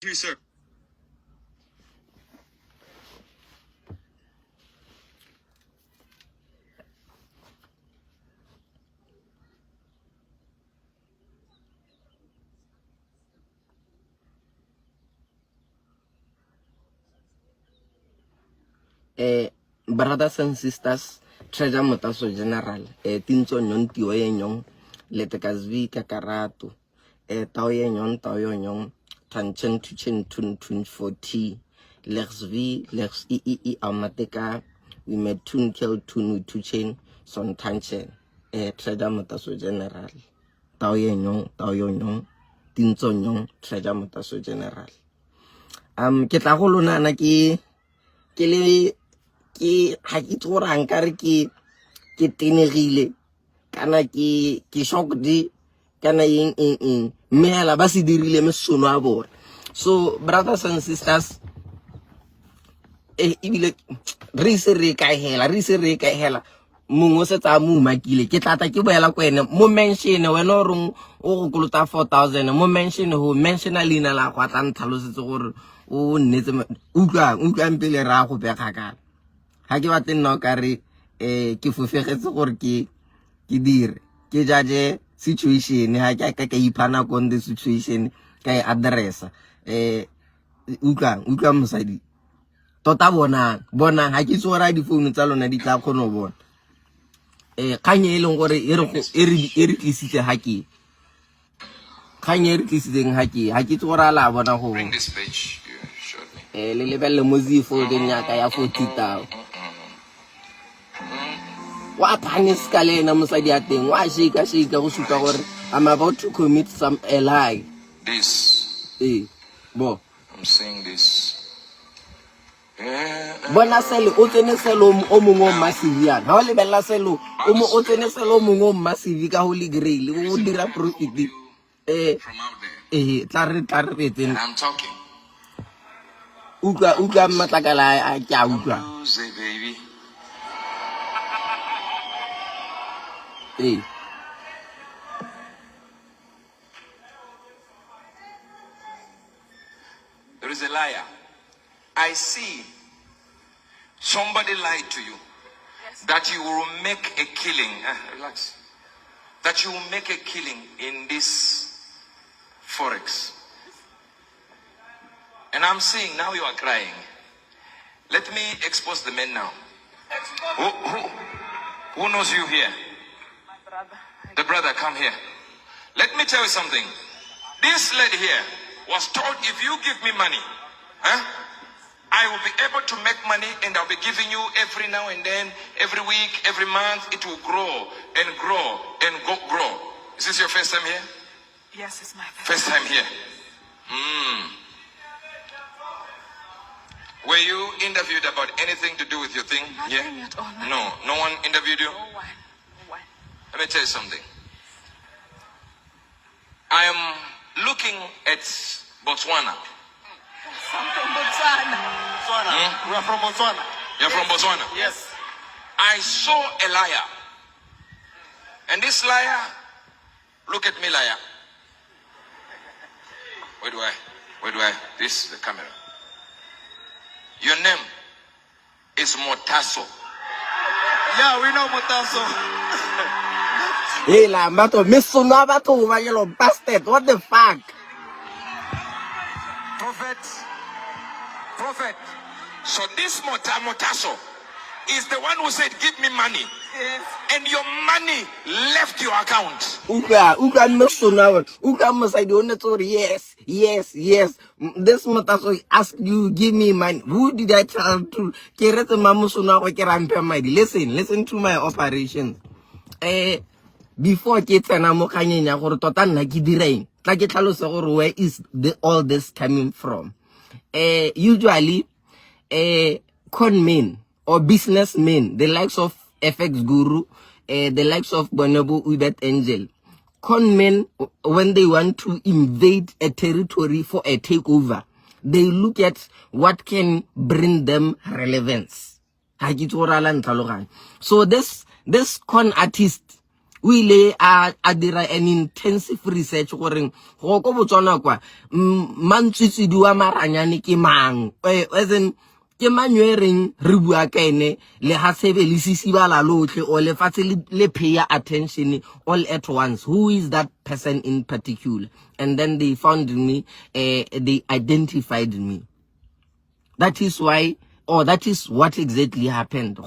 you, sir. Brothers and sisters, treasure motaso general, tinso nyon tiyo yenyon, letekazvi kakarato, tao yenyon, tanchen tuchen tun 40, lex ii amateka, we met tun kel tun tuchen, son tanchen, treasure motaso general, tao yenyon, tinso nyon, treasure motaso general. Kita go lona na ke ha ke tsora nkare ke tenegile kana ke shock di kana eng mela ba se dirile me sono a bora. So brothers and sisters, ibile re se re ka hela mongwe se tsa mo makile ke tlata ke boela kwene mo mention wena o reng o go kolota 4000 mo mention ho mention lena la go tla nthalosetse gore o nnetse utlwa mpele ra go pega kana ha ke batle nna ka re ke fofegetse gore ke dire ke judge situation ha ke ka iphana kon the situation ka addressa utlwa mosadi tota bona ha ke tsora di phone tsa lona di tla kgona bona kanye eleng gore e re tlisitse ha ke kanye re tlisitseng ha ke tsora la bona go Bring this page you showed me. le lebelle mozifo ke nyaka ya 40,000 wa panis ka lena mosadi a teng wa shika go supa gore I'm about to commit a lie. This. Bo I'm saying this. bona sele o tsene selo o mongwe o massive yana ha o lebella selo o tsene selo o mongwe o massive ka holy grail o dira profit From out there. tla re And I'm talking. uka matlakala a tja uka Lose it, baby. There is a liar. I see somebody lied to you. Yes. That you will make a killing. Relax. That you will make a killing in this Forex. And I'm seeing now you are crying. Let me expose the men now. Who knows you here? My brother. The brother, come here. Let me tell you something. This lady here was told, if you give me money, I will be able to make money and I'll be giving you every now and then, every week, every month. It will grow and grow and grow. Is this your first time here? Yes, it's my first. First time here. Were you interviewed about anything to do with your thing? Nothing at all. No one interviewed you? No one. Let me tell you something. I am looking at Botswana. I'm from Botswana. We are from Botswana. You're from Botswana? Yes. I saw a liar. And this liar, look at me, liar. Where do I? This is the camera. Your name is Motaso. Yeah, we know Motaso. la mato misuna bato ba yellow bastard, what the fuck? Prophet. So this Motaso is the one who said, give me money. Yes. And your money left your account. Uka misuna uka masai do yes. This Motaso asked you give me money. Who did I tell to kerete mamusuna ko ke rampe madi? Listen to my operations. Before ke tsena mo kanyeng ya gore tota nna ke direng tla ke tlhalosa gore where is all this coming from. Usually con men or businessmen, the likes of FX Guru, the likes of Bonobo Uebert Angel, con men, when they want to invade a territory for a takeover, they look at what can bring them relevance. So this con artist o ile a dira an intensive research gore go go botswana kwa mantsitsidi wa maranyane ke mang as in ke manywereng re bua ka ene le ha sebe le sisibala lotle o le fatse le pay attention all at once. Who is that person in particular? And then they found me, they identified me. That is why, or that is what exactly happened.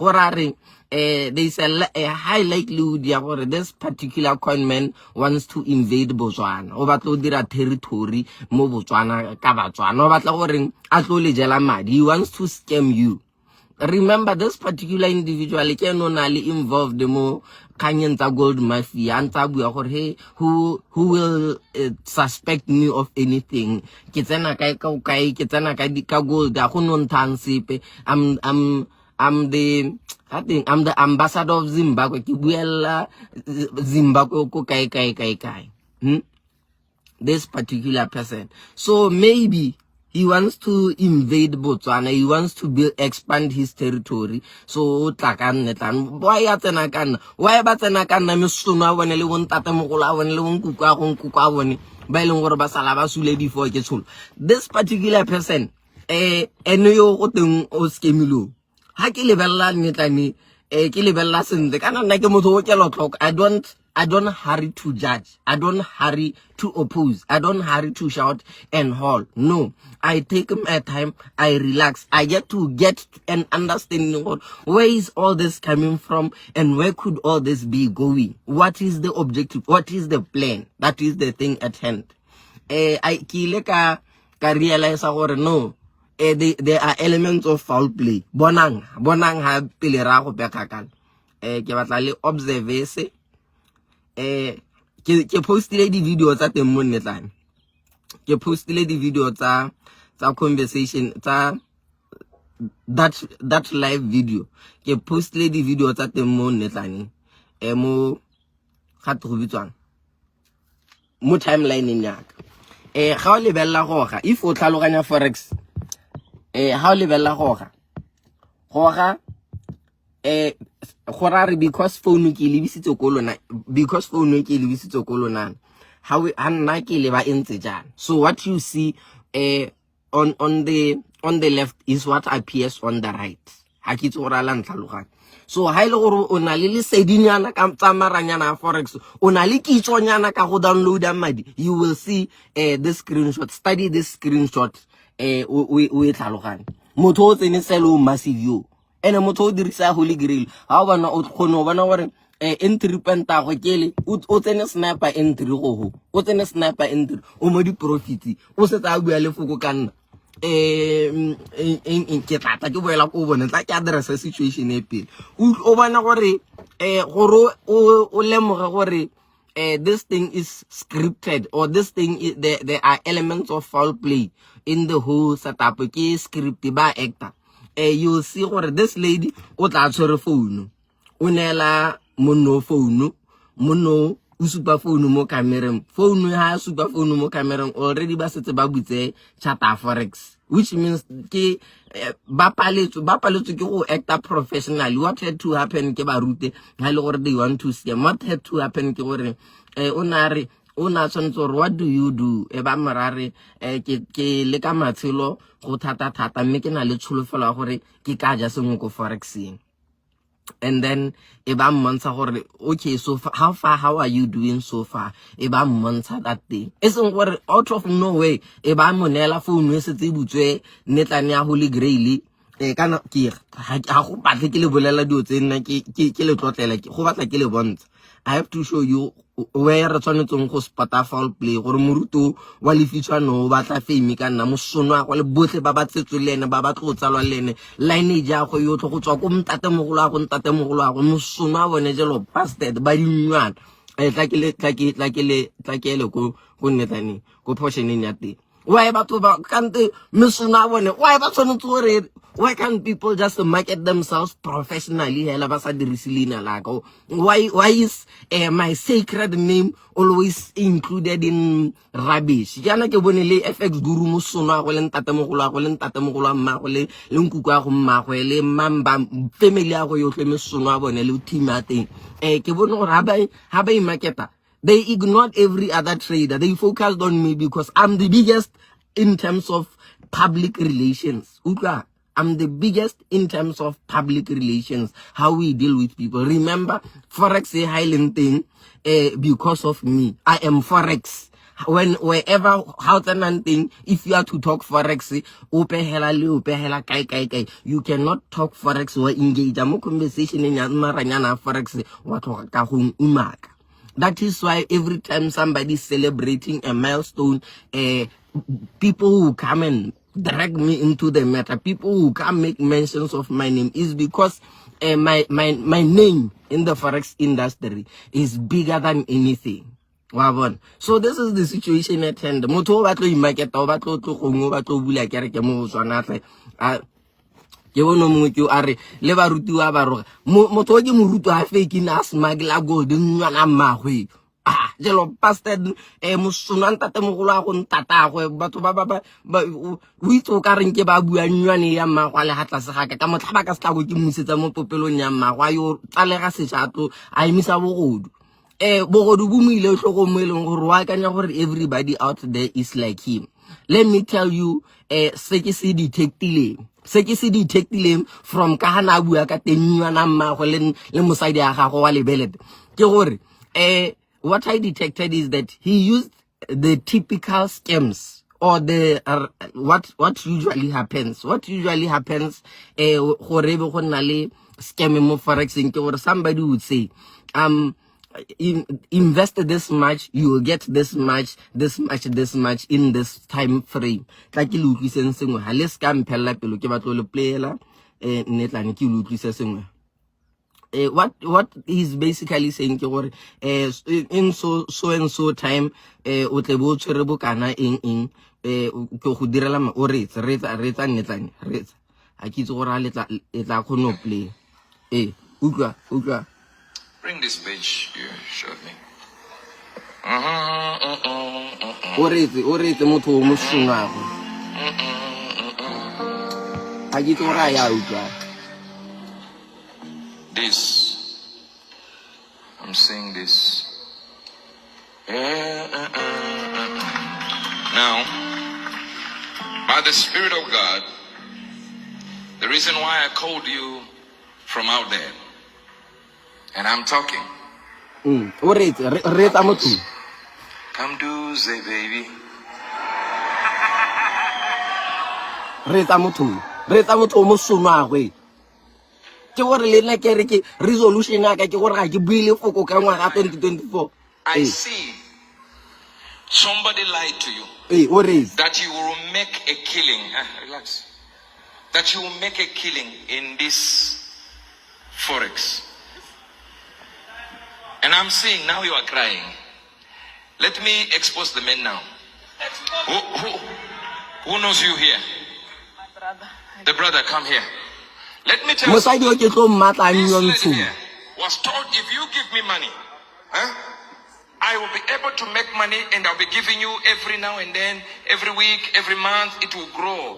There's a high likelihood this particular coinman wants to invade Botswana. O batla dira territory mo Botswana ka Batswana. O batla gore a tlo le jela madi. He wants to scam you. Remember, this particular individual involved mo kanyeng tsa gold mafia ntsa bua gore hey, who will suspect me of anything. Ke tsena kae ke tsena ka gold a go no ntang sepe. I'm the ambassador of Zimbabwe. Ke buela Zimbabwe ko kai. This particular person. So maybe he wants to invade Botswana. He wants to expand his territory. So tlakan why atena why batena kana misuna wona le won tata mogola wona le won kuka wona ba ile ngore ba sala ba sule before ke tsholo. This particular person eno yo go teng o skemilo ha ke lebella netlane ke lebella sente kana nna ke motho o ke lotlok. I don't hurry to judge. I don't hurry to oppose. I don't hurry to shout and haul. No, I take my time. I relax. I get an understanding of where is all this coming from and where could all this be going. What is the objective? What is the plan? That is the thing at hand. I ka realize no. There are elements of foul play. Bonang ha pele ra go bekakala. Ke batla le observe se. Ke postile di video tsa teng mo netlane. Ke postile di video tsa conversation tsa that live video. Ke postile di video tsa teng mo netlane. Mo khatro bitswang mo timeline nyaka. Ga o lebella goga if o tlhaloganya forex ha o lebella goga gorare because phone ke lebisitse kolona how nna ke leba entse jana. So what you see on the left is what appears on the right. Ha ke tsora la ntlhaloganya. So ha ile gore o na le lesedinyana ka tsamaranyana forex o na le kitsonyana ka go download madi, you will see this screenshot. Study this screenshot we tlhaloganya motho o tsene selo massive yo ene motho o dirisa holy grail ha o bana o khono bana gore entry penta go kele o tsene sniper entry go o tsene sniper entry o mo di profit o se tsa bua le foko kana ke tata ke boela go bona tla ke address situation e pele o bana gore gore o lemoga gore this thing is scripted, or this thing is, there are elements of foul play in the whole setup. Ke script ba actor. You'll see gore this lady o tla tshwere phone. O nela mono phone, mono usupa phone mo camera. Phone ha supa phone mo camera already ba setse ba butse chata forex, which means ke ba paletso ke go actor professionally. What had to happen ke ba rute ha le gore they want to scam. What had to happen ke gore ona tshwanetse what do you do e ba morare ke le ka matshelo go thata mme ke na le tsholofelo gore ke ka ja sengwe go forexing. And then e ba mmontsha gore okay, so how are you doing so far? E ba mmontsha that thing eseng gore out of nowhere e ba monela phone e setse butswe netlane ya holy grail kana ke ha go batle ke le bolela dio tse nna ke le tlotlela ke go batla ke le bontsha. I have to show you where re tshwanetseng go spota foul play gore moruto wa lefitshwano ba tla fame ka nna mosono go le botle ba batsetswe lene ba batlo tsalwa lene lineage ya go yo tlo go tswa ko ntate mogolo a go mosono a bone jelo bastard ba dinwana tla ke le go netlane go portioneng ya teng. Why batho ba kante mosono a bone why ba tshwanetse gore Why can't people just market themselves professionally? Hela ba sa dirisi leina la ka. Why is my sacred name always included in rubbish? Jana ke bone le FX guru mo sona go le ntatemogolo a go le ntatemogolo a mma go le nkuku a go mma go le mamba family a go yotlhe me sona bone le team a teng. Ke bone gore ha ba marketa, they ignored every other trader. They focused on me because I'm the biggest in terms of public relations. Uka, I'm the biggest in terms of public relations, how we deal with people. Remember, Forex is a highland thing because of me. I am Forex. Wherever, how thing, if you are to talk Forex, you cannot talk Forex or engage. I'm conversation in Forex. That is why every time somebody is celebrating a milestone, people who come and drag me into the matter, people who come make mentions of my name, is because my name in the Forex industry is bigger than anything. So this is the situation at hand. Moto batlo imaketa o batlo tlo gongwe batlo bula kereke mo Botswana ke bono mongwe ke a re le barutiwa ba roga motho ke morutu a fake na smagla gold nwana mmagwe jelo pasted mosona ntate mogolo a go ntatagwe batho ba o itse ka reng ke ba bua nnyane ya mmagwa le hatla se ga ka motlhaba ka se tla go ke mmusetsa mo popelong ya mmagwa yo tsalega setšatlo a emisa bogodu bogodu bo mo ile tlhogomeleng gore wa kanya gore everybody out there is like him. Let me tell you se ke se detectileng from ka hana bua ka tenyana mmagwe le mosadi a gago wa lebelete ke gore what I detected is that he used the typical scams or the what usually happens gore be go nna le scam mo Forexing ke gore somebody would say invest this much, you will get this much in this time frame. Like you look sengwe ha le scam phela pelo ke batlo le playela netlane ke lo tlisa sengwe. What he's basically saying ke gore in so and so time o tle bo tshwere bokana eng ke go direla o retsa netlane retsa a kitse gore a letla etla khono play utlwa. Bring this page you showed me. Oretse motho mo sunwago. A ke tsora ya utlwa. This. I'm saying this. Now, by the Spirit of God, the reason why I called you from out there, and I'm talking. Come do say baby. Reta motho mo sunwago. Ke gore le nna ke re ke resolution ya ka ke gore ga ke buile foko ka ngwaga 2024. I see somebody lied to you. That you will make a killing. Relax. That you will make a killing in this Forex. And I'm seeing now you are crying. Let me expose the men now. Who knows you here? My brother. The brother, come here. Let me tell you. This lady here was told, if you give me money, I will be able to make money and I'll be giving you every now and then, every week, every month, it will grow.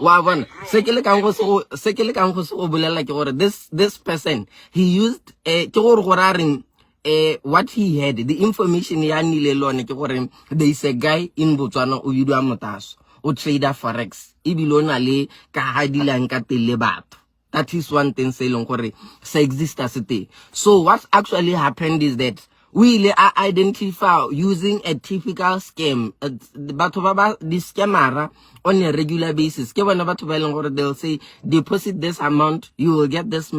This person, he used what he had, the information there is a guy in Botswana who trader Forex. That is one thing so what actually happened is that we identify using a typical scam. This scammer on a regular basis. They'll say deposit this amount, you will get this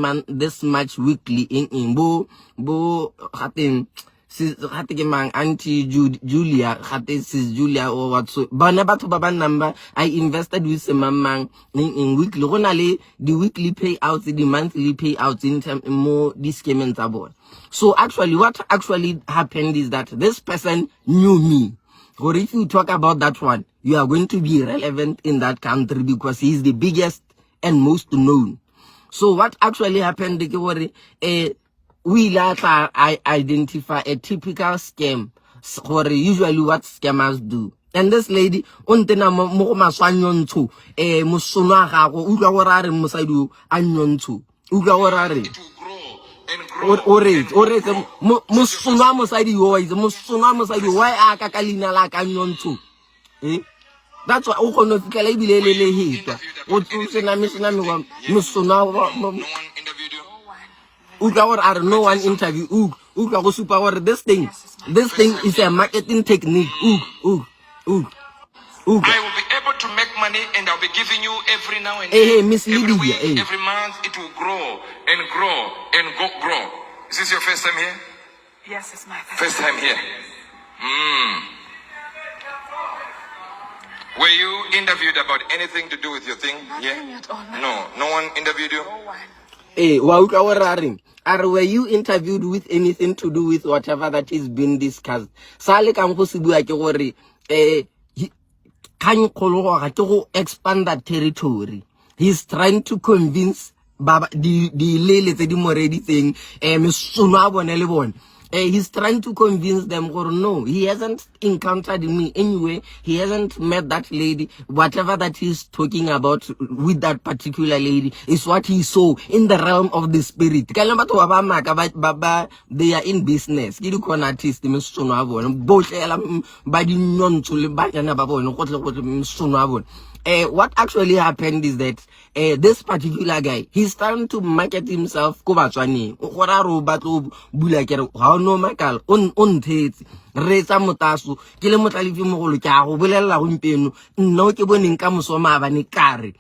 much weekly in Auntie Julia, sis Julia or what so. Baba number I invested with some man in weekly. The weekly payouts, the monthly payouts in term more this came in aboard. So actually, what actually happened is that this person knew me. Or if you talk about that one, you are going to be relevant in that country because he is the biggest and most known. So what actually happened, we I identify a typical scam, usually what scammers do. And this lady, untena mo maswanyonto, musona gago, uka orare mosaidu anyonto, uka orare. It will grow and grow. Ore, musona mosaidi yoiz, musona mosaidi, why akakalina la kanyonto? That's why o kono fikela ibile le hitwa. O tsena misina mi wa musona No one interviewed you. uka orare no one interview. Uka go super or this thing is a marketing technique. I will be able to make money and I'll be giving you every now and Hey, then. Miss Every Lydia, week, hey. every month, it will grow and grow and grow. Is this your first time here? Yes, it's my First time here. Were you interviewed about anything to do with your thing? Nothing at all. No one interviewed you? No one. Hey, wauka oraring. Were you interviewed with anything to do with whatever that is being discussed? Sale ka go se bua ke gore kan kgolo ga ke go expand that territory. He's trying to convince baba di lele tse di moredi tseng mesono a bone le bone. He's trying to convince them or no, he hasn't encountered me anyway. He hasn't met that lady. Whatever that he's talking about with that particular lady is what he saw in the realm of the spirit. They are in business. What actually happened is that this particular guy, he's trying to market himself ko Botswana. No makal on thetsi re tsa motaso ke le motlalifi mogolo ke a go bolella gompeno nno ke boneng ka mosoma ba ne kare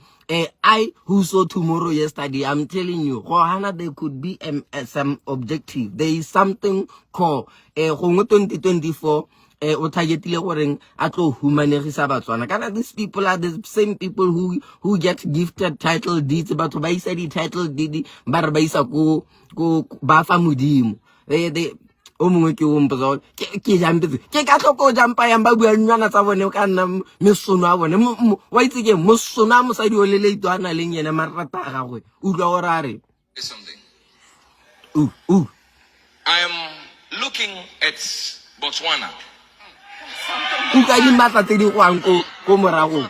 I who saw tomorrow yesterday. I'm telling you, Hana, there could be some objective. There is something called 2024 o targetile goreng a tlo humanegisa Botswana. Kana these people are the same people who get gifted title deeds, but ba isa di title deed ba re ba isa ko ba fa modimo. They o mongwe ke o mpotsa ke jampetse ke ka tlhoko jampa yang ba bua nnyana tsa bone ka nna mesono a bone wa itse ke mosono a mosadi o le leito ana leng yena marata ga gagwe utlwa gore a re Something. I I am looking at Botswana. uka di matla tse di goang ko morago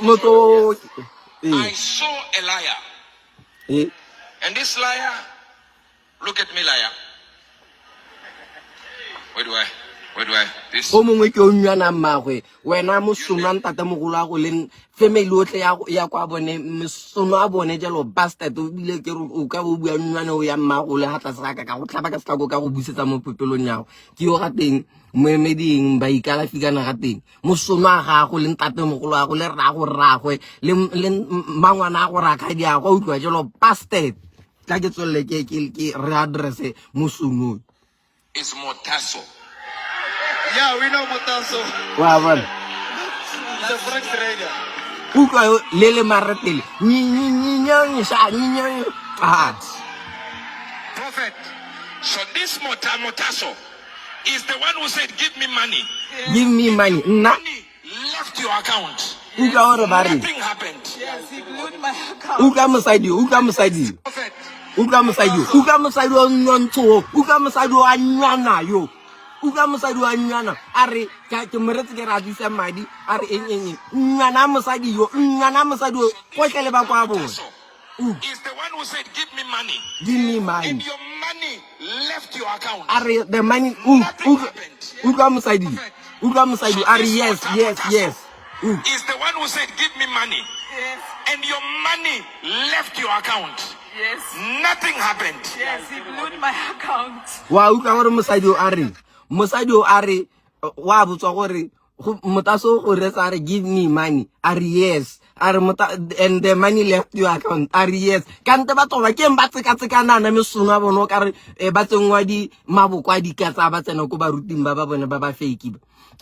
motho I saw a liar. And this liar, look at me, liar. Where do I? This. o mongwe ke o nnyana mmagwe wena mosono a ntate mogolo a go leng family otlhe ya kwa bone mesono a bone jalo bastard o bile ke o ka bo bua nnyane o ya mmagolo ga tla saka ka go tlhaba ka sekako ka go busetsa mo pepelong yago ke yo ga teng moemeding ba ikalafi kana ga teng mosono a gago le ntate mogolo a go le ragwe le mangwana a go raka di a go utlwa jalo bastard tla ke tswelle ke re address mosono Is Motaso. Yeah, we know Motaso. wa bona The Forex trader. uka lele maratele Prophet. So this Motaso is the one who said, "Give me money." give me money nna Money left your account. uka ore ba re Nothing happened. Yes, he blew my account. uka mosadi Prophet. uka mosadi o nnontsho uka mosadi o anyana yo uka mosadi o anyana are ke moretse ke ratisa madi are eng nyana mosadi yo nyana mosadi o kotlele ba kwa bona So is the one who said, "Give me money," give me and money your money left your account. are the money Nothing happened. uka mosadi are yes Is the one who said, "Give me money," Yes, and your money left your account. yes, Nothing happened. yes, he blew my account. wa uka gore mosadi o are wa botswa gore motaso go retsa are give me money are yes are and the money left your account are yes kante ba toba ke ba tsekanana mesono a bona ka re ba tsengwa di maboko a dikatsa ba tsena ko ba ruting ba bone ba fake.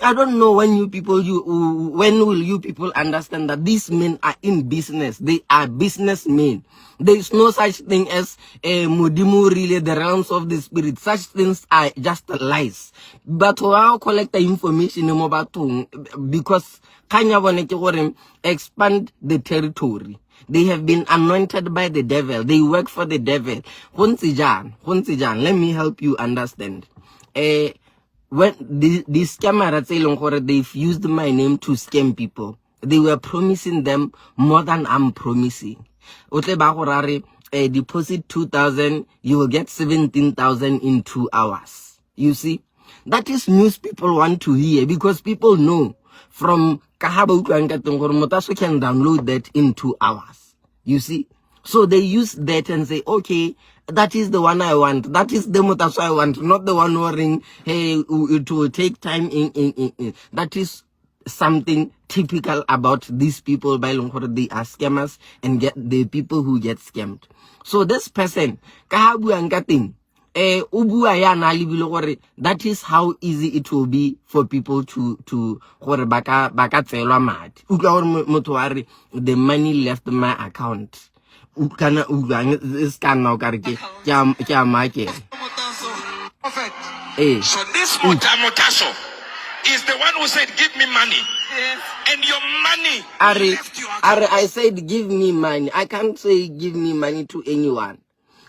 I don't know when will you people understand that these men are in business. They are businessmen. There is no such thing as modimo really the realms of the spirit. Such things are just lies. But how collect the information about because kanya bone ke gore expand the territory. They have been anointed by the devil. They work for the devil. Let me help you understand. When these cameras, they've used my name to scam people. They were promising them more than I'm promising. Deposit 2,000, you will get 17,000 in 2 hours. You see, that is news people want to hear, because people know from Kahaba Motaso can download that in 2 hours. You see, so they use that and say, okay, that is the one I want. That is the Motaso I want, not the one worrying, hey, it will take time in. That is something typical about these people. By long, they are scammers and get the people who get scammed. So this person, Kahabu and Gating, that is how easy it will be for people to the money left my account. Prophet. So this Motaso is the one who said, give me money. Yes. And your money left your account. I said, give me money. I can't say give me money to anyone.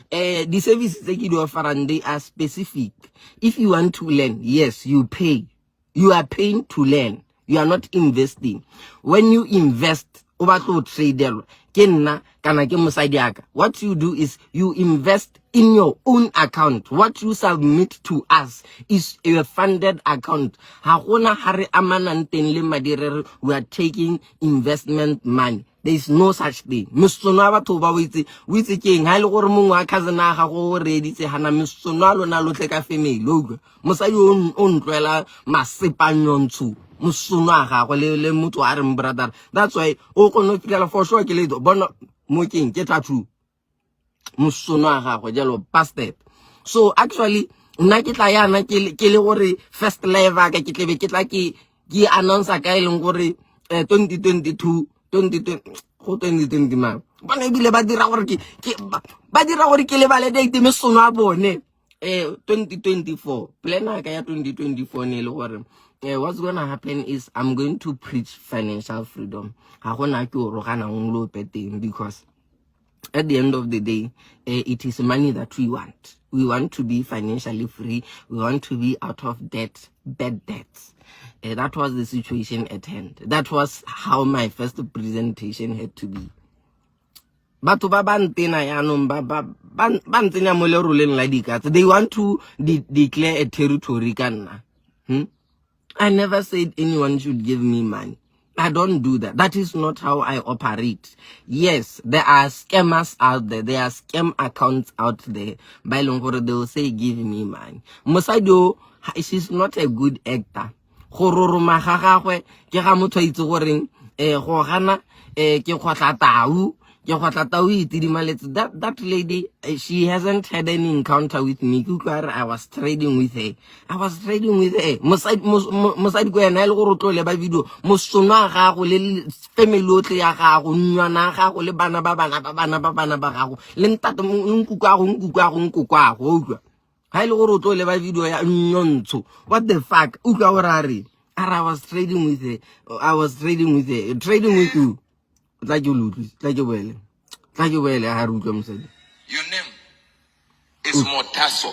The services that you offer, and they are specific. If you want to learn, yes, you pay. You are paying to learn. You are not investing. When you invest, what you do is you invest in your own account. What you submit to us is a funded account. We are taking investment money. There is no such thing. Misonaba toba with king, Halormunga Kazanaha already say Hana Misonalo Naloteka female logo. Mosayu own dweller, Masipanyon too. Musunaha, le mutu aram brother. That's why Okono for sure kill but Moking, get a true. Musunaha, Jalo bastard. So actually, Nakitaya Nakili first level, Kitaki, announce a Kailungori 2022. 2020 man. Bana bile badira wori kele validate me sono abone 2024 plan ka ya 2024 ne le gore what's going to happen is I'm going to preach financial freedom. Ha gona ke o rogana nglo peteng, because at the end of the day, it is money that we want. We want to be financially free. We want to be out of debt, bad debts. That was the situation at hand. That was how my first presentation had to be. But they want to declare a territory. I never said anyone should give me money. I don't do that. That is not how I operate. Yes, there are scammers out there. There are scam accounts out there. By Longoro, they will say, give me money. Mosaido, she's not a good actor. Hororo mahahahwe, ke ga motho itse goreng go gana ke khotla that lady, she hasn't had any encounter with me. I was trading with her. Mosadi go ena le go rotole ba video mosona ga go le family otle ya ga go nwana ga go le bana ba ga go le ntate nkukwa go ha ile go rotole ba video ya nyontsho. What the fuck I was trading with her. Trading with you. Like you lose, like you well. I have to say. Your name is Motaso.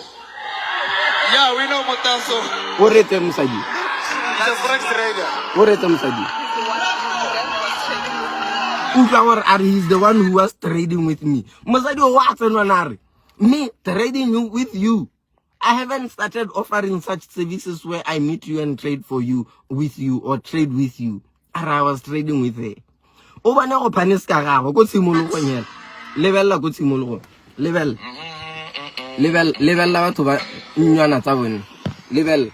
Yeah, we know Motaso. What is the Musadi? He's a Forex trader. What is the Musadi? He's the one who was trading with me. Musadi, what's on me trading with you? I haven't started offering such services where I meet you and trade with you, or trade with you. I was trading with her. Over now, Paniska, go simulco. Level, level, level.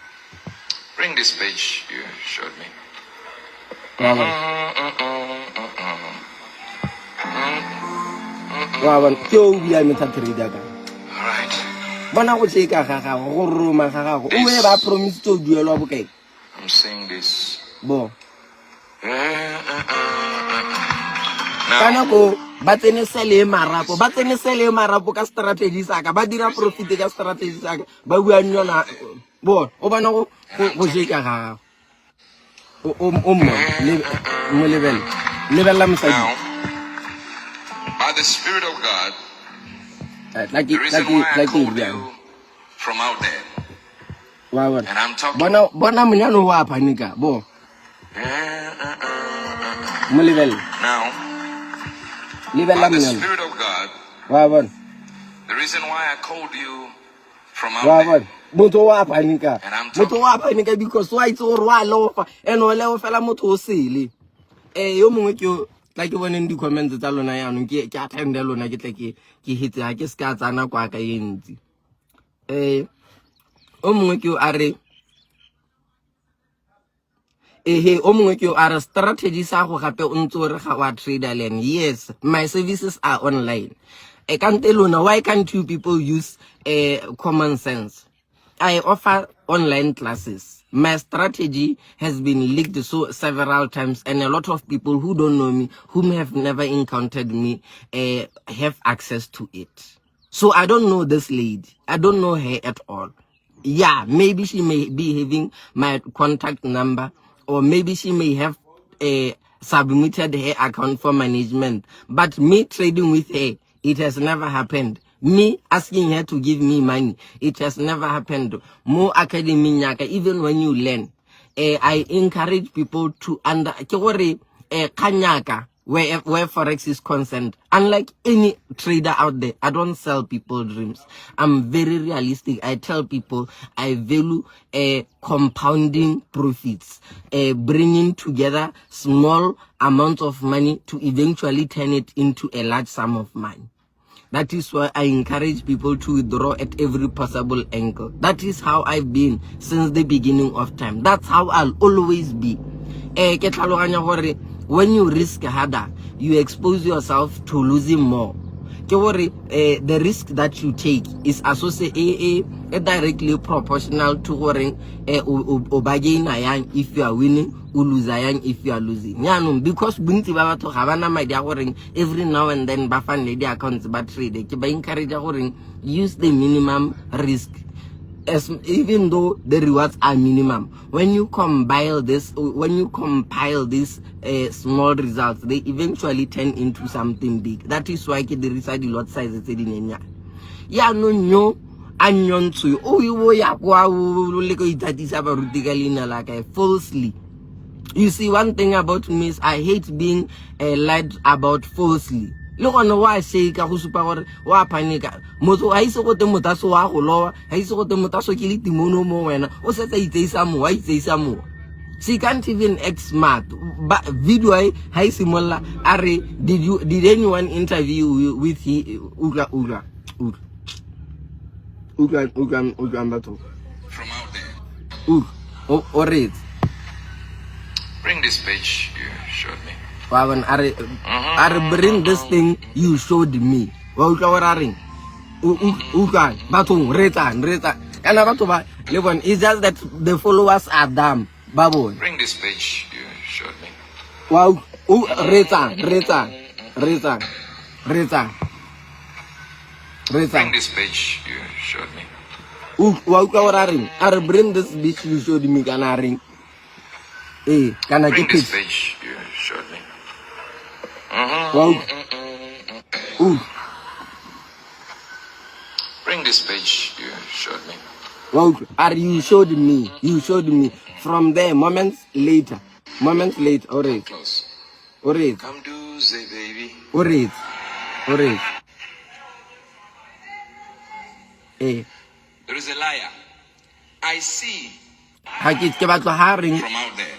Bring this page you showed me. Wow, Joe, we are not All right. But I would say, I promise to do a lot. Okay. I'm saying this. Bo. Now, Go, but any sell marapo, ka strategy saka, but dira profit ka strategy saka, but we are not. Bo, obano go shake ha. Level. Level lam side. the Spirit of God, like the reason why I called yeah. you from out there, Wow. and I'm talking. Bona mnyano wa panika bo. Mulibel. Now, Libel by the mnyano. Spirit of God, Wow. the reason why I called you from out there, Wow. Moto wa panika. and I'm talking. Moto wa panika because why it's all wa lofa and ole o fela moto o sele. Yo mongwe ke like when in the comments tsa lona ya no ke attend lona ke tle ke hitse ha ke ska tsana kwa ka yentsi. O mongwe ke a re o mongwe ke a re strategy sa go gape o ntse o re ga wa trader land. Yes, my services are online. Kante lona, why can't you people use common sense? I offer online classes. My strategy has been leaked several times, and a lot of people who don't know me, whom have never encountered me, have access to it. So I don't know this lady. I don't know her at all. Yeah, maybe she may be having my contact number, or maybe she may have submitted her account for management. But me trading with her, it has never happened. Me asking her to give me money, it has never happened. More academy nyaka, even when you learn. I encourage people to kanyaka where Forex is concerned. Unlike any trader out there, I don't sell people dreams. I'm very realistic. I tell people I value compounding profits, bringing together small amounts of money to eventually turn it into a large sum of money. That is why I encourage people to withdraw at every possible angle. That is how I've been since the beginning of time. That's how I'll always be. When you risk harder, you expose yourself to losing more. The risk that you take is associated directly proportional to if you are winning, if you are losing. Because every now and then bafan lady accounts but trade encourage use the minimum risk. Even though the rewards are minimum, when you compile these small results, they eventually turn into something big. That is why the reside lot size is in yeah no anyon to falsely. You see, one thing about me is I hate being lied about falsely. Look on why I say ka go supa gore wa panika motho a ise go te motaso wa go lowa a ise go te motaso ke le timono mo wena o setsa itseisa mo wa itseisa mo. She can't even act smart. But video ha isimolla are did anyone interview with uga batho From out there. Or it. Bring this page you showed me. I bring this thing you showed me. It's just that the followers are dumb. Babu. Bring this page you showed me. Wow. Reta. Bring this page you showed me. I bring this bitch you showed me. Can I ring? Can I Bring get this it? page you showed me. Wow. Bring this page you showed me. Wow. You showed me. You showed me. From there, moments later. Alright. Close. Alright. Come do say baby. Alright. There is a liar. I see Hakit ke batlo hiring. from out there.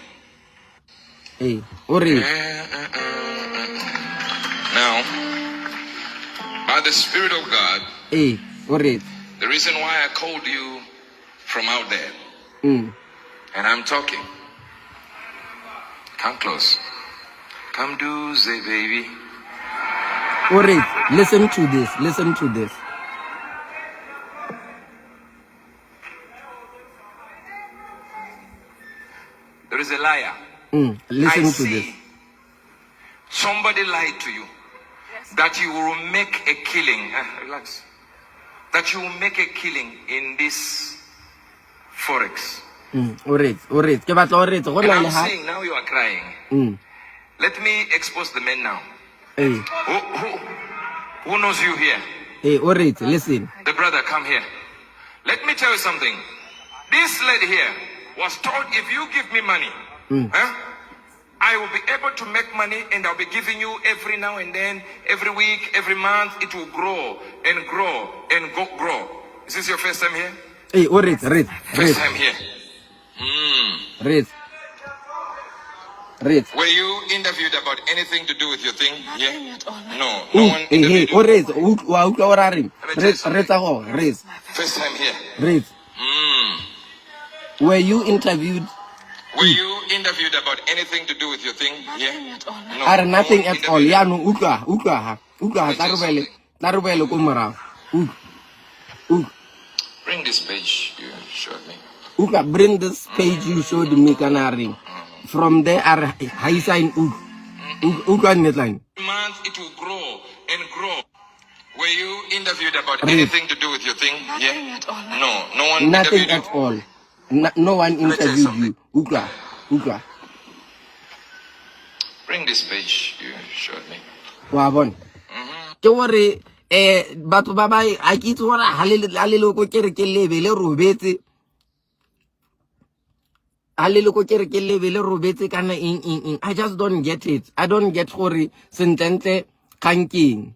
Alright. Now, by the Spirit of God, Alright. the reason why I called you from out there, and I'm talking. Come close. Come do say baby. Alright. Listen to this. There is a liar. Listen I to see this. somebody lied to you that you will make a killing. Relax. That you will make a killing in this Forex. Alright. Ke batla alright. Go And na I'm le ha. seeing now you are crying. Let me expose the men now. Who knows you here? Hey, alright, listen. The brother, come here. Let me tell you something. This lady here was told, if you give me money, I will be able to make money and I'll be giving you every now and then, every week, every month. It will grow and grow and grow. Is this your first time here? Hey, alright, read. First time here. Read. Were you interviewed about anything to do with your thing? Nothing at all. No, no one Hey, interviewed you. alright. Read. First time here. Read. Were you interviewed? Were you interviewed about anything to do with your thing? Nothing Yeah. at all. No, Are no nothing one at all. interviewed Ya you. no uka tarubele ko morao. Bring this page you showed me. Uka, bring this page you showed me canary. From there are high sign uka netline. Month it will grow and grow. Were you interviewed about Read. anything to do with your thing? Nothing Yeah. at all. No, no one Nothing interviewed at you. all. No one me tell you interviewed you. Uka. Bring this page you showed me. Wa bon. Ke hore batho ba ba a ke itse hore halele ko kere ke lebele robetse. Halele ko kere ke lebele robetse kana ing. I just don't get it. I don't get hore sententle kanking.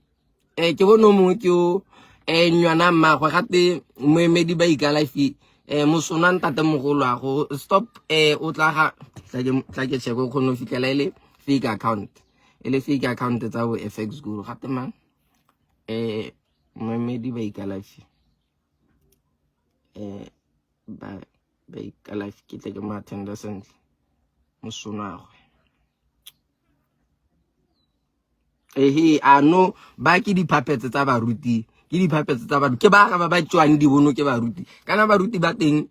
Ke bono mo ke o nywana mmagwe gate moemedi ba ikalafi mosona ntate mogolo a go stop o tla ga tla ke cheko go no fikela ile fake account fake account tsa bo FX Guru gate mang moemedi ba ikalafi ba ikalafi ke tle ke mo attenda sentle mosona gwe ano ba ke diphapetse tsa baruti ke diphapetse tsa baruti ke ba ga ba tswang di bono ke baruti kana baruti ba teng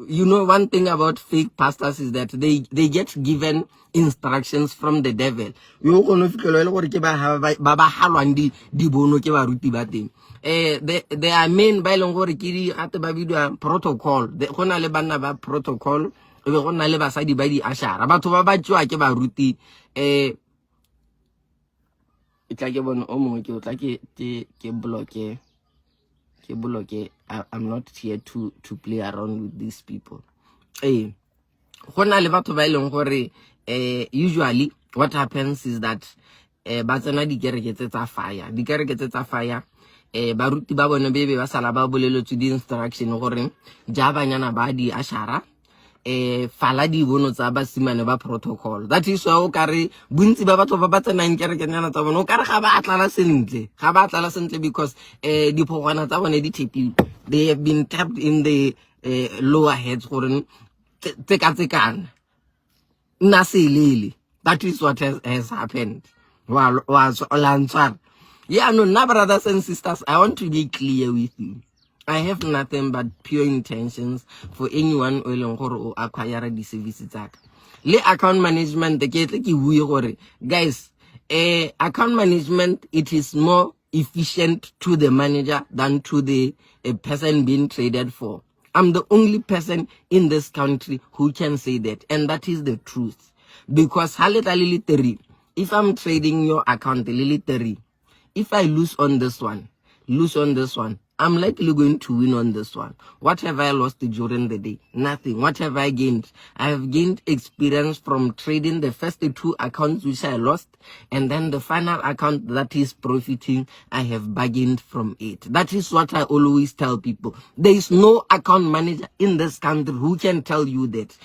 you know one thing about fake pastors is that they get given instructions from the devil yo go no fikelo ile gore ke ba halwang di bono ke baruti ba teng they are men ba ileng gore ke di ate ba bidwa protocol go na le bana ba protocol be go na le basadi ba di ashara batho ba tswa ke baruti itla ke bona o mongwe ke o tla ke block I'm not here to play around with these people go na le batho ba ileng gore usually what happens is that ba tsena dikereke tsa fire baruti ba bone bebe ba sala ba boleletswe di instruction gore ja banyana ba di ashara fala di bono tsa basimane ba protocol that is why o kare bontsi ba batho ba tsenang kerekenyana tsa bone o kare ga ba atlala sentle because diphogwana tsa bone di thepilwe they have been tapped in the lower heads gore tsekana nna selele that is what has happened yeah no na brothers and sisters I want to be clear with you. I have nothing but pure intentions for anyone who will acquire the services. Le account management, guys, account management, it is more efficient to the manager than to the person being traded for. I'm the only person in this country who can say that, and that is the truth. Because if I'm trading your account, if I lose on this one, I'm likely going to win on this one. What have I lost during the day? Nothing. What have I gained? I have gained experience from trading the first 2 accounts which I lost, and then the final account that is profiting, I have bargained from it. That is what I always tell people. There is no account manager in this country who can tell you that.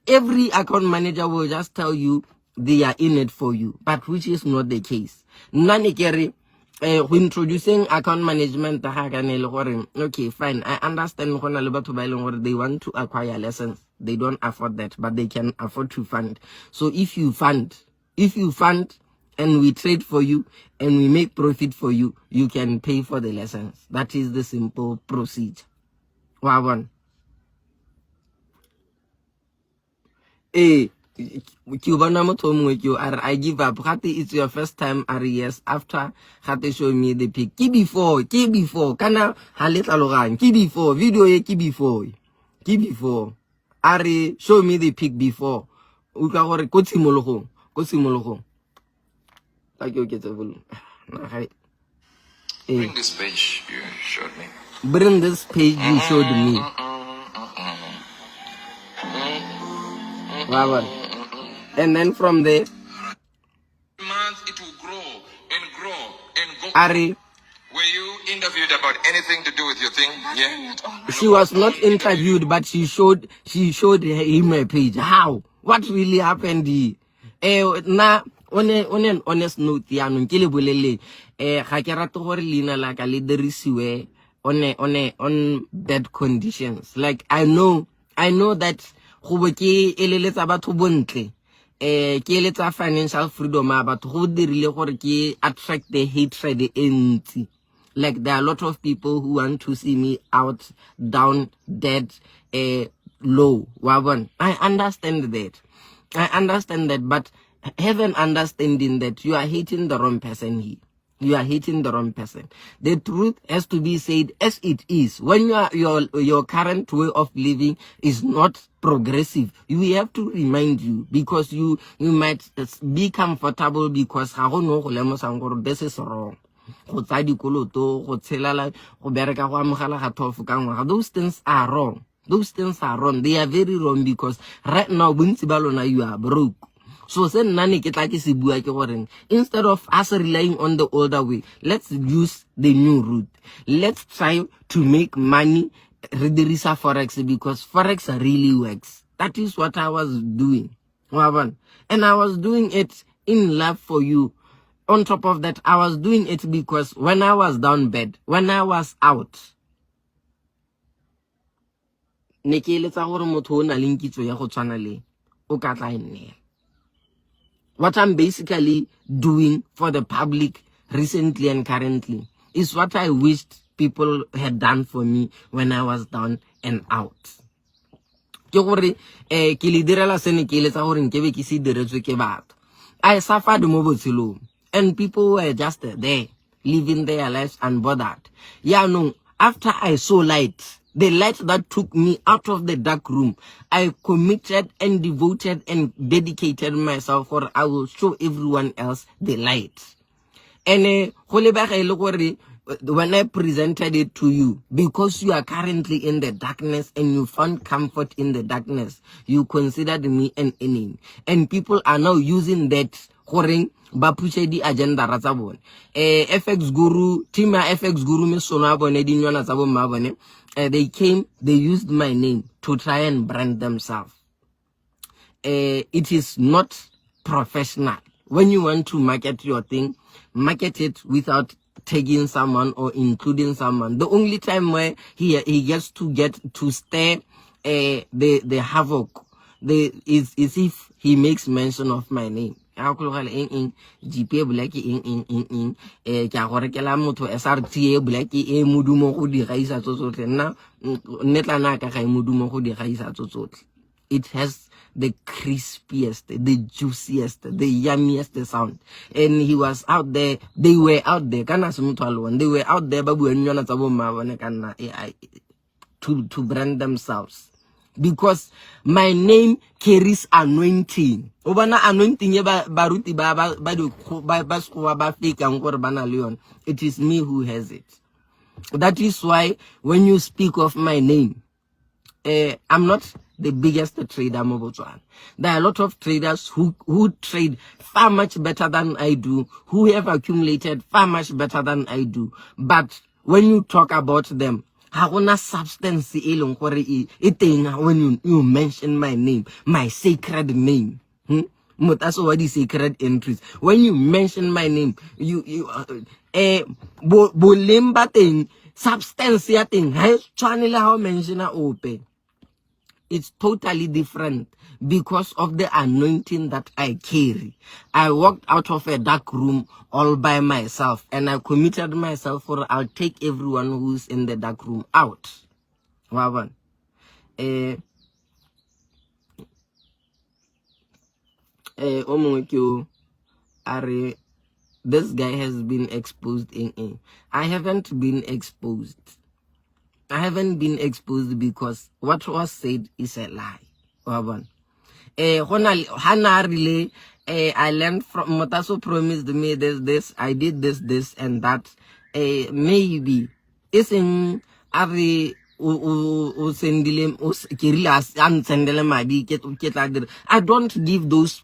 Every account manager will just tell you they are in it for you, but which is not the case. Introducing account management, okay, fine. I understand they want to acquire lessons. They don't afford that, but they can afford to fund. So if you fund and we trade for you and we make profit for you, you can pay for the lessons. That is the simple procedure. Wawan. I give up. It's your first time, yes. After show me the pic. Ki before. Kana halet Ki before. Video ki before. Show me the pic before. Uka gore ko tshimologong. Like you get a volume. Bring this page you showed me. Bring this page you showed me. Wow. And then from there, Month it will grow and grow and go. Ari, Were you interviewed about anything to do with your thing? Yeah. she was not interviewed, but she showed him a page. How? What really happened? Na on an honest note, ya no nkele bolele ga ke rate gore leina la ka le dirisiwe on bad conditions. Like I know that go bo ke eleletsa batho bontle ke eletsa financial freedom a batho go dirile gore ke attract the hatred entsi. Like there are a lot of people who want to see me out, down, dead, low. Wabon. I understand that, but have an understanding that you are hating the wrong person here. You are hating the wrong person. The truth has to be said as it is. When your current way of living is not progressive, we have to remind you, because you might be comfortable because this is wrong. Those things are wrong. Those things are wrong. They are very wrong, because right now you are broke. So instead of us relying on the older way, let's use the new route. Let's try to make money redirisa Forex, because Forex really works. That is what I was doing. And I was doing it in love for you. On top of that, I was doing it because when I was down bed, when I was out, what I'm basically doing for the public recently and currently is what I wished people had done for me when I was down and out. I suffered mo and people were just there, living their lives unbothered. Yeah, no, after I saw light, the light that took me out of the dark room, I committed and devoted and dedicated myself, for I will show everyone else the light. And when I presented it to you, because you are currently in the darkness and you found comfort in the darkness, you considered me an enemy. And people are now using that bapuche agenda ratsabone. FX Guru, Tima FX Guru me sonabone di nyona tsabo mabone. They used my name to try and brand themselves. It is not professional. When you want to market your thing, market it without tagging someone or including someone. The only time where he gets to stir the havoc is if he makes mention of my name. GP Blacky in Kahorekela Moto SRTA Blacky Mudumo Hudi Raisa Totena Netlanaka Mudumo Hudi Raisa Tot. It has the crispiest, the juiciest, the yummiest sound. And he was out there, they were out there, they were out there, to brand themselves. Because my name carries anointing. Obana anointing baruti it is me who has it. That is why when you speak of my name, I'm not the biggest trader in Botswana. There are a lot of traders who trade far much better than I do, who have accumulated far much better than I do. But when you talk about them, hagona substance when you mention my name, my sacred name. That's what is sacred entries. When you mention my name, bolemba thing, substance thing, how mention open. It's totally different because of the anointing that I carry. I walked out of a dark room all by myself, and I committed myself for I'll take everyone who's in the dark room out. Wawan. This guy has been exposed in. I haven't been exposed. I haven't been exposed because what was said is a lie. Hana relay. I learned from Motaso promised me this, I did this and that. Maybe isn't every sendile I don't give those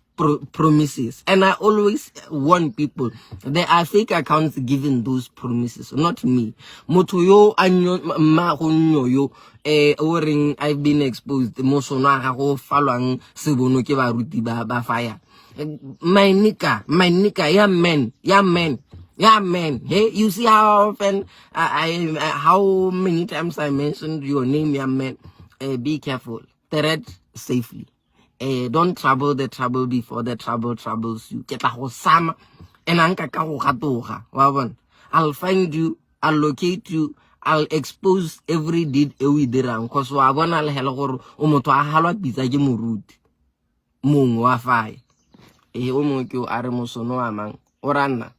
promises, and I always warn people there are fake accounts giving those promises, not me. Motoyo anyo ma yo oring I've been exposed mosono ga go falwang sebono ke baruti ba fire. My nika, yeah man. Yeah, man. Hey, you see how often how many times I mentioned your name, yeah, man. Be careful. Tread safely. Don't trouble the trouble before the trouble troubles you. Keta ho sama. Enanka ka ho katoga. Wabon. I'll find you. I'll locate you. I'll expose every deed we dirang. Cause wabon I'll hello o motho a halwa pizza ke moruti. Mong wa fai. O mo ke o are mosono wa mang. Orana.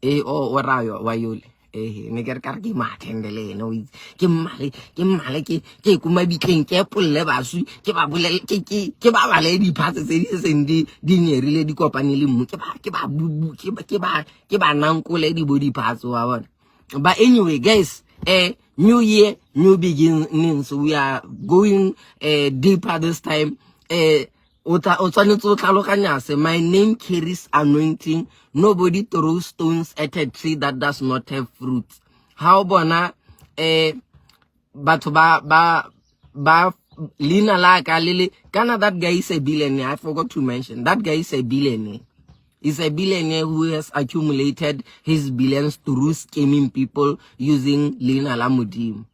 Orayo wayole ne ke mathendele no ke male ke kuma bitleng ke polle basu ke ba bolele ke ba bale di phatse tse di sendi di nyerile di kopane le mmu ke ba nankole di body parts wa bona. But anyway guys, new year, new beginnings. We are going deeper this time. My name carries anointing. Nobody throws stones at a tree that does not have fruit. How bona but Lina like Lily Kana, that guy is a billionaire. I forgot to mention that guy is a billionaire. He's a billionaire who has accumulated his billions through scamming people using Lina Lamudim.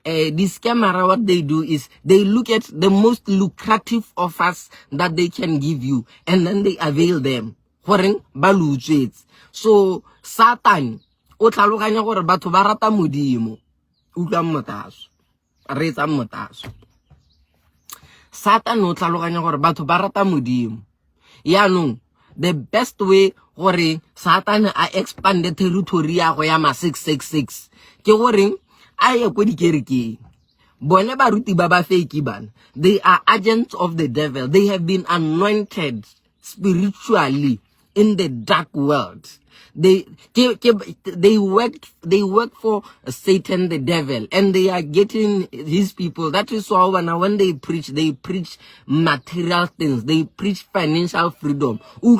This camera, what they do is they look at the most lucrative offers that they can give you and then they avail them. So Satan o tlhaloganya gore batho ba rata modimo utlwa motaso reetsa motaso. Satan o tlhaloganya gore batho ba rata modimo yaanong the best way gore Satan a expand the territory ya go ya ma 666 ke gore a ye ko dikerekeng. Bone baruti ba ba fake bana, they are agents of the devil. They have been anointed spiritually in the dark world. They work for Satan the devil, and they are getting his people. That is why when they preach material things. They preach financial freedom. He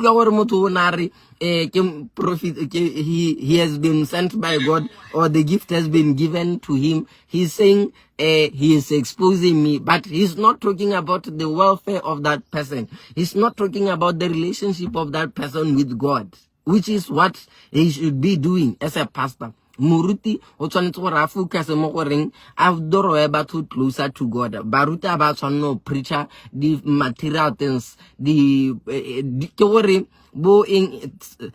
has been sent by God, or the gift has been given to him. He's saying he is exposing me, but he's not talking about the welfare of that person. He's not talking about the relationship of that person with God, which is what he should be doing as a pastor. Muruti o tshwanetse gore a focus mo goreng a doroe batho closer to God. Baruta ba tshwanno preacher the material things the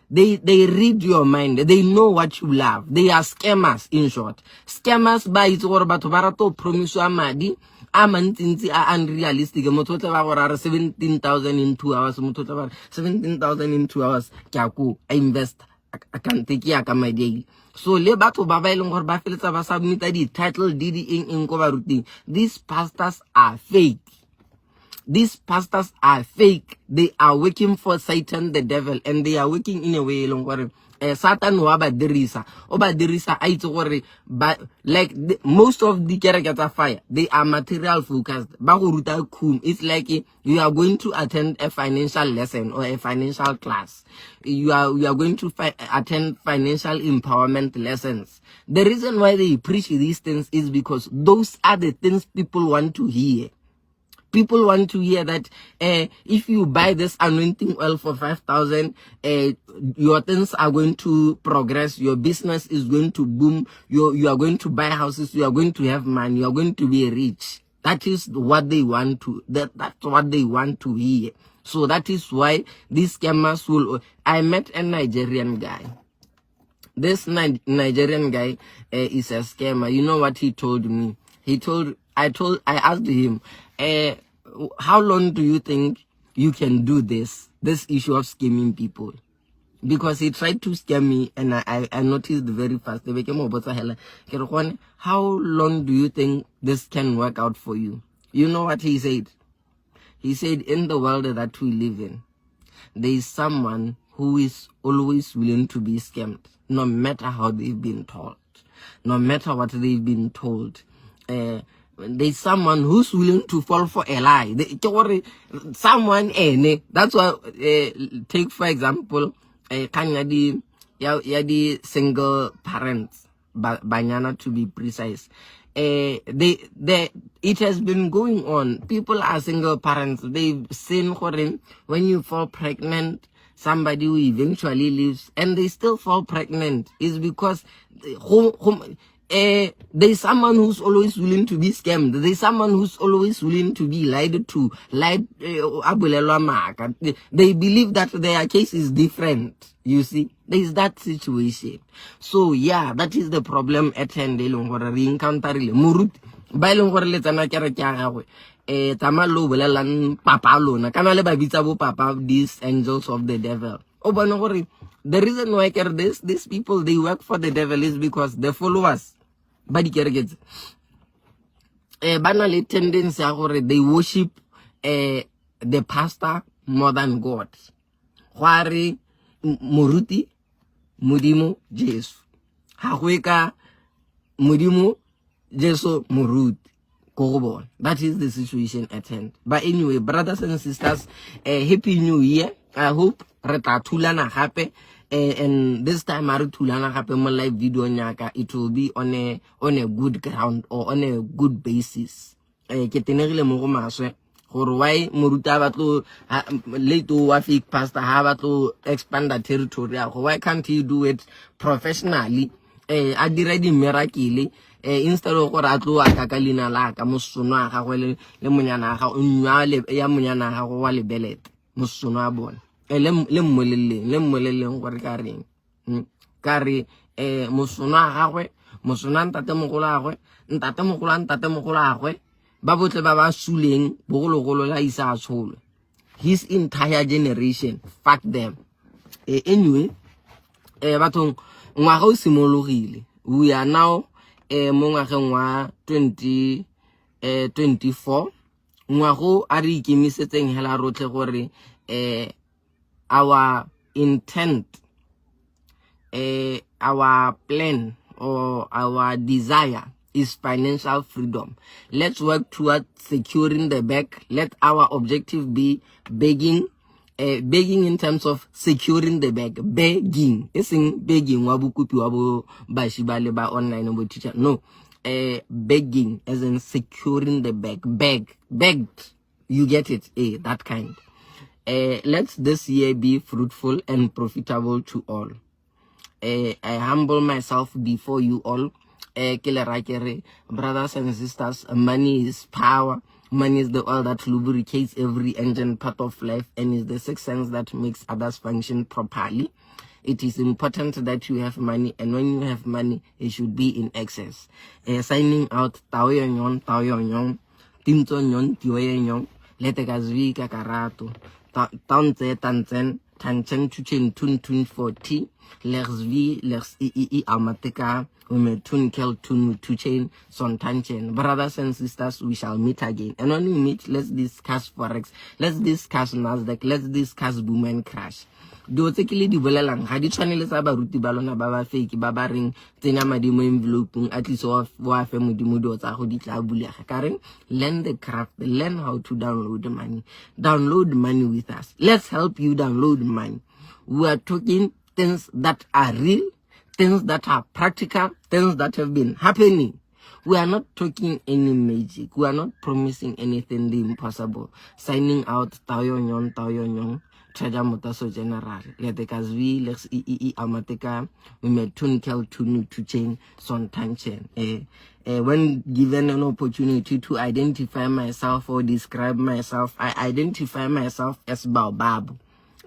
they read your mind. They know what you love. They are scammers, in short. Scammers ba itse gore batho ba rata promise madi a mantsi a unrealistic. Motho tla ba gore 17,000 in 2 hours. Motho tla ba 17,000 in 2 hours ke I invest I can't take ya ka my daily. So le batho ba ba ileng gore ba feletsa ba submit di title DD in ko ba ruting. These pastors are fake. These pastors are fake. They are working for Satan the devil, and they are working in a way long gore Satan wa ba dirisa a itse gore but like most of the characters are fire. They are material focused. Ba go ruta khum. It's like you are going to attend a financial lesson or a financial class. You are going to attend financial empowerment lessons. The reason why they preach these things is because those are the things people want to hear. People want to hear that if you buy this anointing oil for 5,000, your things are going to progress. Your business is going to boom. You are going to buy houses. You are going to have money. You are going to be rich. That is what they want to. That's what they want to hear. So that is why these scammers will. I met a Nigerian guy. This Nigerian guy is a scammer. You know what he told me? I asked him, how long do you think you can do this issue of scamming people? because he tried to scam me, and I noticed very fast. How long do you think this can work out for you? You know what he said? He said, in the world that we live in, there is someone who is always willing to be scammed, no matter how they've been told, no matter what they've been told. There's someone who's willing to fall for a lie. Someone, that's why, take for example, yadi single parents, banyana to be precise. It has been going on. People are single parents. They've seen when you fall pregnant, somebody who eventually leaves, and they still fall pregnant. Is because there's someone who's always willing to be scammed. There's someone who's always willing to be lied to. They believe that their case is different. You see, there is that situation. So yeah, that is the problem at hand. Murut bailong gore le tsana kere ke gagwe tama lo bolelang papa lona kana le ba bitsa bo papa, these angels of the devil. O bona gore the reason why these people they work for the devil is because the followers ba di kereketse ba na le tendency ya gore they worship the pastor more than God. Gware moruti modimo Jesu ha go ka modimo Jesu moruti go bona. That is the situation at hand. But anyway, brothers and sisters, happy new year. I hope re tla thulana gape, and this time are thulana gape mo live video nyaka, it will be on a good ground or on a good basis. Ke tenegile mo go maswe gore why moruta ba tlo late wa fake pastor ha ba tlo expand the territory. Why can't he do it professionally? A dira di miracle instead of gore a tlo a ka lina la ka mosono a ga go le monyana ga nnwa le ya monyana ga go wa le belet mosono a bona le mmoleleng gore ka reng kare mosono a gagwe mosono ntate mogolo agwe ntate mogolo agwe ba botle ba ba suleng bogologolo la isa a tsholo. His entire generation, fuck them. Anyway, bathong ngwaga o simologile. We are now mo ngwageng wa 2024. Ngwago a re ikemisetseng hela rotle gore our intent, our plan or our desire is financial freedom. Let's work towards securing the bag. Let our objective be begging in terms of securing the bag. Begging. Isn't begging wabukupi wabo bashibale ba online obo teacher. No. Begging as in securing the bag. Begged. You get it? That kind. Let this year be fruitful and profitable to all. I humble myself before you all. Brothers and sisters, money is power. Money is the oil that lubricates every engine part of life and is the sixth sense that makes others function properly. It is important that you have money, and when you have money, it should be in excess. Signing out, Tao Yon, Timton Yon, Tioyon, Letegazvi Kakarato, Tanze Tanzen, Tanchen Chuchen Tun 40, Lex V, Lex EE Amateka. To chain son tanchen. Brothers and sisters, we shall meet again. And when we meet, let's discuss Forex, let's discuss Nasdaq, let's discuss boom and crash. Do take di bolelang ga di tshwanele sa baruti ba lona ba ba fake ba ba reng tsenya madi mo envelope at least wa fe modimo do tsa go di tla bulega ka reng. Learn the craft, learn how to download money with us. Let's help you download money. We are talking things that are real, things that are practical, things that have been happening. We are not talking any magic. We are not promising anything the impossible. Signing out, Tao Yon, Treasure Motaso General. Letekazvi, Lex EE Amateka, we may tune to chain son tanchen. When given an opportunity to identify myself or describe myself, I identify myself as Baobab,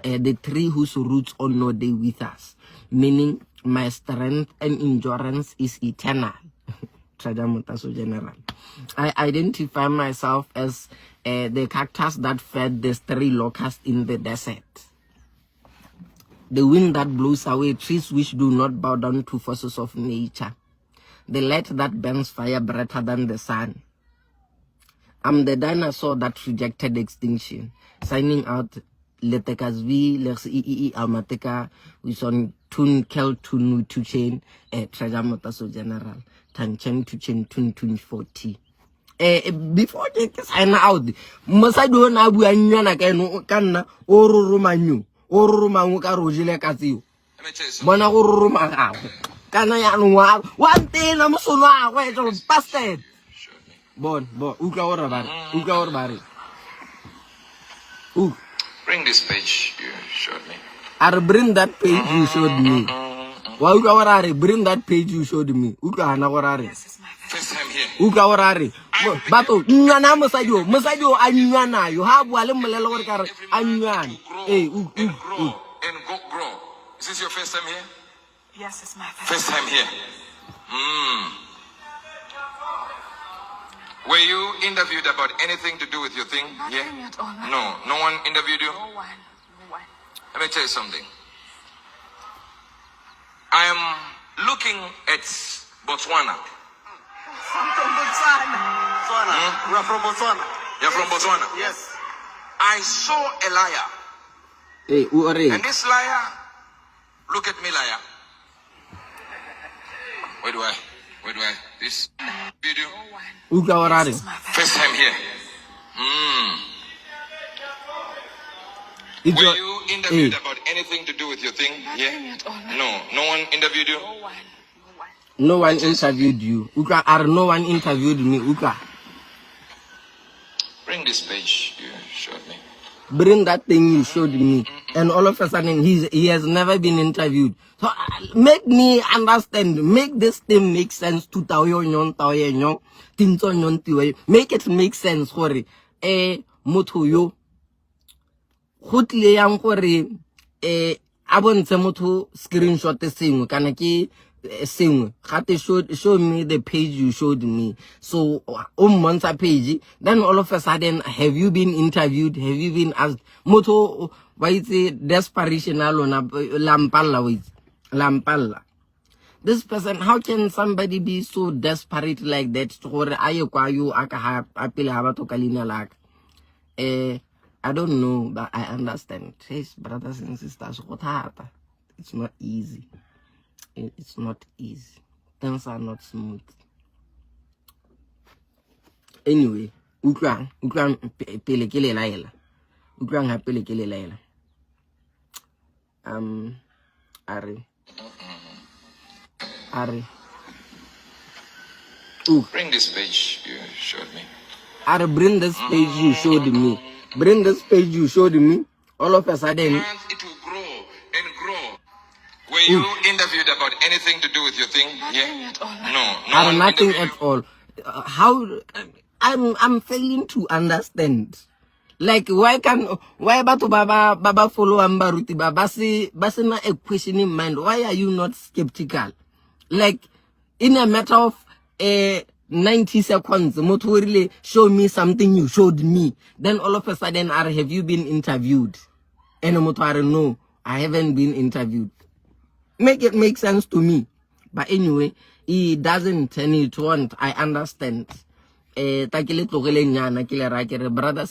the tree whose roots all know they with us, meaning my strength and endurance is eternal. General. I identify myself as the cactus that fed the stray locusts in the desert. The wind that blows away trees which do not bow down to forces of nature. The light that burns fire brighter than the sun. I'm the dinosaur that rejected extinction. Signing out Letekas V, Lex EEE Almateka, with on Tun Kel Tun to chain, Treasure Motaso General, Tanchen to chain Tun 40. Before they sign out, Masado Nabu and Yana Kana, Oro Romanu, Oro Romanuka Rogile Casio. Let me tell you something. Bona Oro Romana. Kana one thing I'm so now, wait, bastard. Bon, uka ora bari. Bring this page you showed me. I'll bring that page you showed me. Wa uka ora bring that page you showed me. Uka hana ora Yes, it's my First time here. Uka ora Bato, nyana masajo anyana. You have wale mulelo ora kar anyan. Hey, And grow. Is this your first time here? Yes, it's my First time here. Were you interviewed about anything to do with your thing? Nothing Yeah? at all. No one interviewed you? No one. Let me tell you something. I am looking at Botswana. Something Botswana. Botswana. We are from Botswana. You're from Botswana? Yes. I saw a liar. Hey, uore. And this liar, look at me, liar. Where do I? This video? Uka ora First time here. Were you interviewed about anything to do with your thing? Yeah? At all. No one interviewed you? No one interviewed you. Uka no one interviewed me. Uka. Bring this page you showed me. Bring that thing you showed me. And all of a sudden, he has never been interviewed. So make me understand. Make this thing make sense to make it make sense. Sorry. Moto yo. Hotli yang kore. Abon se moto screenshot the sing. Kanaki sing. Kate show me the page you showed me. So months a page. Then all of a sudden, have you been interviewed? Have you been asked? Moto why is it desperation alone? Lampalla. This person, how can somebody be so desperate like that? I don't know, but I understand. Yes, brothers and sisters, it's not easy. It's not easy. Things are not smooth. Anyway, Ukran pelekele laela. Ukran ha pelekele laela. Are. Bring this page you showed me. Are bring this page you showed me. Bring this page you showed me. All of a sudden. It will grow and grow. Were you interviewed about anything to do with your thing? Nothing at all. No Nothing interviewed at all. How I'm failing to understand. Like why baba follow Ambaruti baba basi na a question in mind. Why are you not skeptical? Like in a matter of 90 seconds, moto really show me something you showed me. Then all of a sudden, have you been interviewed? And moto no, I haven't been interviewed. Make it make sense to me. But anyway, it doesn't turn it on. I understand. Brothers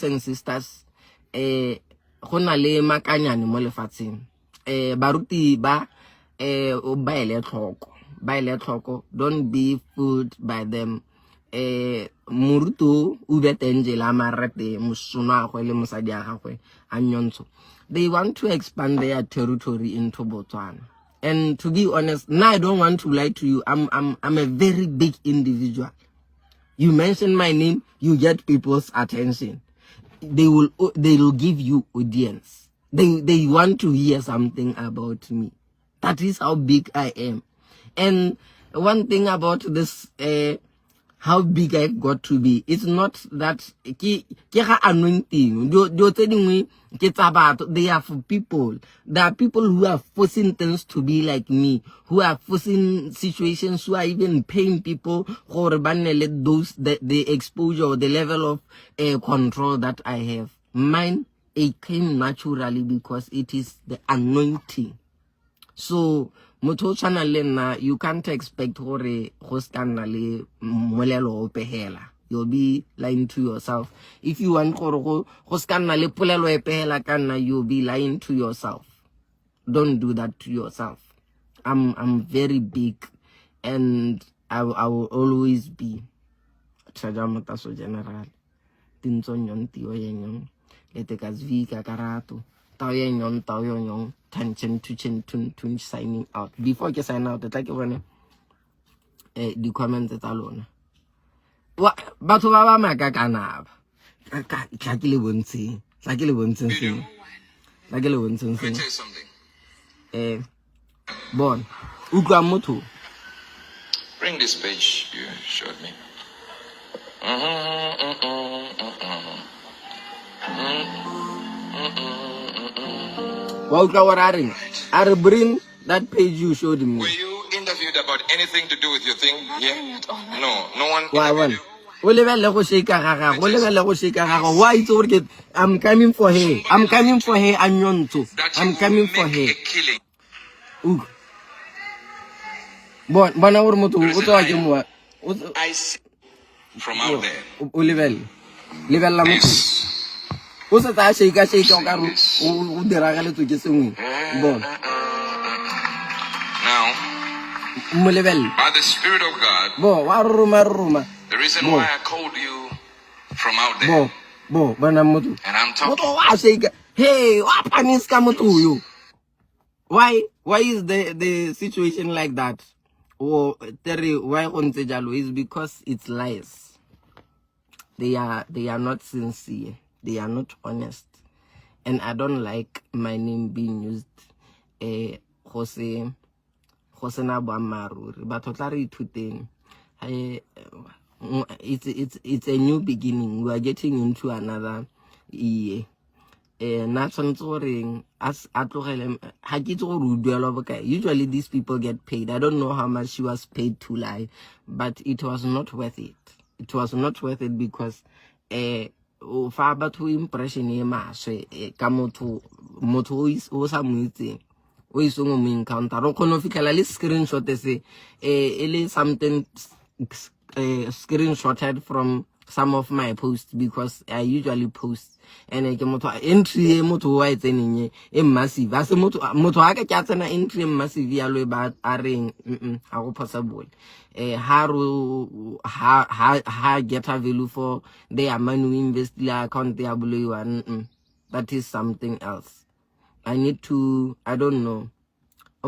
and sisters, hona le makanyane mo lefatsheng. Baruti ba baile tlhoko, don't be fooled by them. Murutu Uebert Angela marate musuna go le mosadi ya gagwe anyontsho. They want to expand their territory into Botswana. And to be honest, now I don't want to lie to you. I'm a very big individual. You mention my name, you get people's attention. They will give you audience. They want to hear something about me. That is how big I am. And one thing about this, how big I got to be, it's not that anointing. They are for people. There are people who are forcing things to be like me, who are forcing situations, who are even paying people for the exposure or the level of control that I have. Mine, it came naturally because it is the anointing. So motho channel le nna, you can't expect gore go ska nna le molelo o pehela. You'll be lying to yourself. If you want go ska nna le polelo e pehela ka nna, you'll be lying to yourself. Don't do that to yourself. I'm very big, and I will always be. Treasure Motaso General. Tinson Tio Yen, Letekazvika Karato, Taoyon, Taoyon, Tanchen Tuchen Tun signing out. Before I sign out, the take one the comments alone. What? But Baba Magakanab. Kakili won't see. Lakili won't see. Lakili won't see. Let me tell you something. Born. Ukamoto. Bring this page you showed me. Walker Wararing. I bring that page you showed me. Were you interviewed about anything to do with your thing here? Nothing at all. No one Why one? interviewed you? Why it's okay? I'm coming for her. I'm coming for her. I'm coming for her. A killing. Bon, our moto. I see from out there. Level la moto. This. O se ta shake o ka ro o dira ga le tsoke sengwe. Bon. Now, Mo level. by the Spirit of God, Bo, wa ruma. the reason why I called you from out there, Bo, bana moto. and I'm talking. Moto wa shake. Hey, wa panis ka moto yo. Why is the situation like that? Or why on jalo is because it's lies. They are not sincere. They are not honest. And I don't like my name being used. Jose na Boamaruri. But it's a new beginning. We are getting into another year. Usually these people get paid. I don't know how much she was paid to lie, but it was not worth it. It was not worth it because faba to impression moto is sa muitse o isongo mo encounter o kono fikela le screenshot se something screenshotted from some of my posts because I usually post and entry moto wa etseneng e massive ase moto aka ke tsena entry massive ya lo ba areng ha go possible ha get a value for their money we invest la account ya blue one that is something else. I don't know. I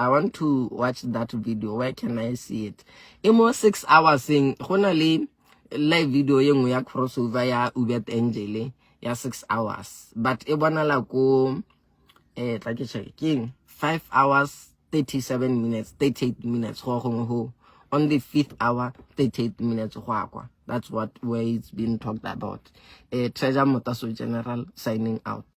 want to watch that video. Where can I see it? Emo 6 hours saying honali live video yengu ya crossover ya Uebert Angel ya 6 hours. But e bona la ko 5 hours 37 minutes 38 minutes on the 5th hour 38 minutes that's where it's been talked about. Treasure Motaso General signing out.